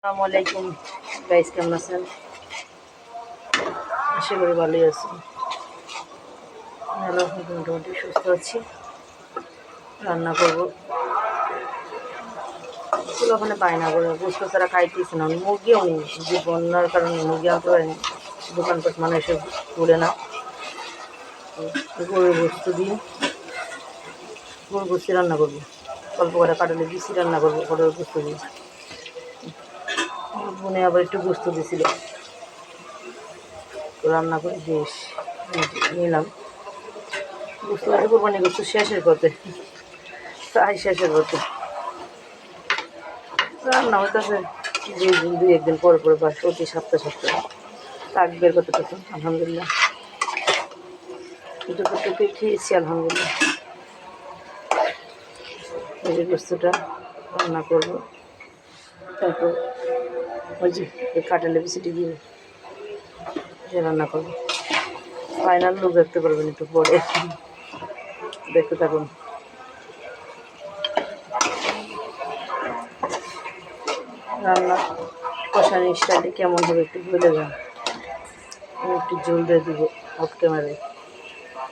আসসালামু আলাইকুম গাইস, কেমন আছেন? আশা করি ভালোই আছেন। ভালো মোটামুটি সুস্থ আছি। রান্না করবো, ওখানে বায়না করে বুঝতে ছাড়া খাইতেছি না। মুরগিও নেই, যে বন্যার কারণে মুরগি আনতে পারিনি। দোকানপাট মানে এসে ঘুরে না। গরুর গোস্ত দিয়ে গরুর গোস্তি রান্না করবো। অল্প করে কাটালে বিচি রান্না করবো গরুর গোস্ত দিয়ে। বোনে আবার একটু গোস্ত দিয়েছিল, রান্না করে বেশ নিলাম। গোস্ত কোরবানি গোস্ত শেষের পথে, প্রায় শেষের পথে। রান্না হইতেছে দুই একদিন পরে পরে বা প্রতি সপ্তাহে তাক বের করতে পারতাম। আলহামদুলিল্লাহ যতটুকু খেয়েছি আলহামদুলিল্লাহ। এই যে গোস্তটা রান্না করবো, তারপর ওই যে কাঁঠালের বিচিটি দিয়ে রান্না করবো। ফাইনাল লুক দেখতে পারবেন একটু পরে, দেখতে থাকুন। রান্না কষানি স্টাইলে কেমন হবে একটু বলে যান। আমি একটু জল দিয়ে দেবো অফ ক্যামেরায়।